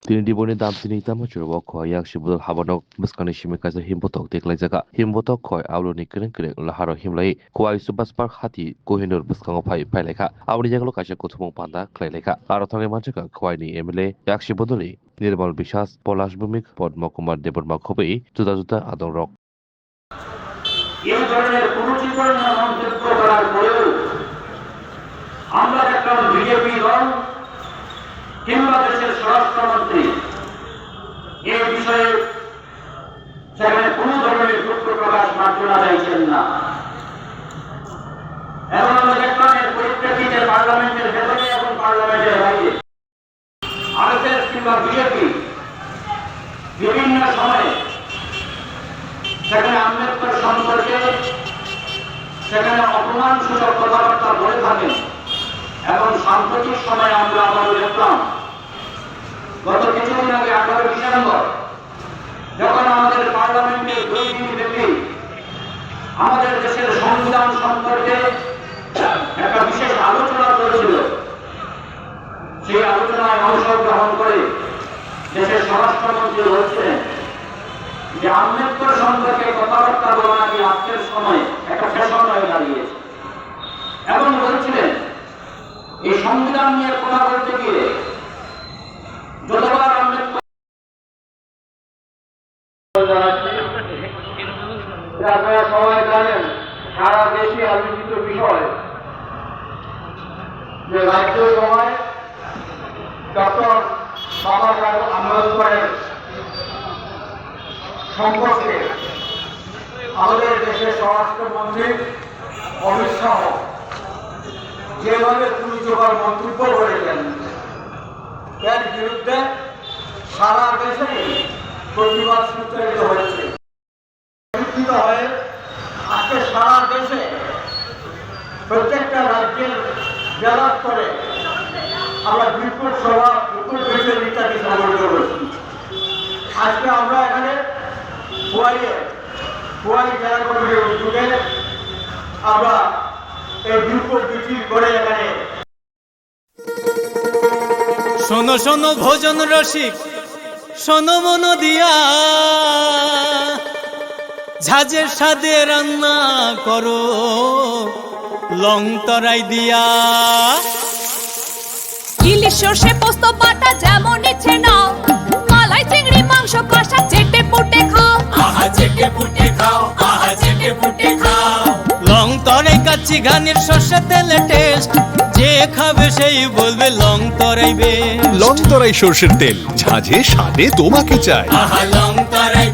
Tini di boni dam tini tama churwa ko yak shibudal habanok buskani shimikaisa himbotok teklai jaga himbotok ko aulo ni kering kering laharo himlai ko ai subas park hati kohinur buskango pai lekha awni jagalo kaisa kothumong panda klai lekha aro thangai manchaka ko ai ni MLA yak shibudali Nirmal Bishas Polash Bhumik Padma Kumar Deborma Khobei juda juda adong rok এই ধরনের কুরুচিপূর্ণ মন্তব্য করার পরেও আমরা দেখলাম BJP দল কিংবা দেশের স্বরাষ্ট্রমন্ত্রী এই বিষয়ে সেখানে কোনো ধরনের দুঃখ প্রকাশ মার্জনা চাইছেন না এবং আমরা দেখলাম এর পরিপ্রেক্ষিতে পার্লামেন্টের ভেতরে এবং পার্লামেন্টের বাইরে আরএসএস কিংবা বিজেপি বিভিন্ন সময়ে সেখানে আম্বেদকর সম্পর্কে সেখানে অপমানসূচক কথাবার্তা বলে থাকেন এবং সাম্প্রতিক সময়ে আমরা আবারও দেখলাম গত কিছুদিন আগে 18 ডিসেম্বর যখন আমাদের পার্লামেন্টে 2 দিন ব্যাপী আমাদের দেশের সংবিধান সম্পর্কে একটা বিশেষ আলোচনা চলছিল সেই আলোচনায় অংশগ্রহণ করে দেশের স্বরাষ্ট্রমন্ত্রী বলছিলেন যে আম্বেদকর সম্পর্কে কথাবার্তা বলা নাকি আজকের সময় একটা ফ্যাশন হয়ে দাঁড়িয়েছে এবং বলছিলেন এই সংবিধান নিয়ে কথা বলতে গিয়ে যতবার আম্বেদকর আপনারা সবাই জানেন সারা দেশে আলোচিত বিষয় যে রাজ্য সভায় ডক্টর বাবা সাহেব আম্বেদকরের সম্পর্কে আমাদের দেশের স্বরাষ্ট্রমন্ত্রী অমিত শাহ যেভাবে কুরুচিকর মন্তব্য করেছেন এর বিরুদ্ধে সারা দেশে প্রতিবাদ সূচায়িত হয়েছে শিক্ষিত হয়ে আজকে সারা দেশে প্রত্যেকটা রাজ্যের জেলা স্তরে আমরা বিপুল সভা বিপুল বিষয় ইত্যাদি সংগঠিত করেছি আজকে আমরা এখানে খোয়াই জেলা কমিটির উদ্যোগে আমরা এই বিপুল মিছিল করে এখানে শোনো শোনো ভোজন রসিক শোনো মন দিয়া ঝাঁঝের সাদে রান্না করো লং তরাই দিয়া ইলিশ সর্ষে পোস্ত বাটা যেমন ইচ্ছে নাও মালাই চিংড়ি মাংস কষা চেটে পুটে খাও আহা চেটে পুটে খাও আহা চেটে পুটে খাও লং তরাই কাচ্চি ঘানির সর্ষে তেলে টেস্ট যে খাবে সেই বলবে লং তরাই বে লং তরাই সর্ষের তেল ঝাঁঝে স্বাদে তোমাকে চাই আহা লং তরাই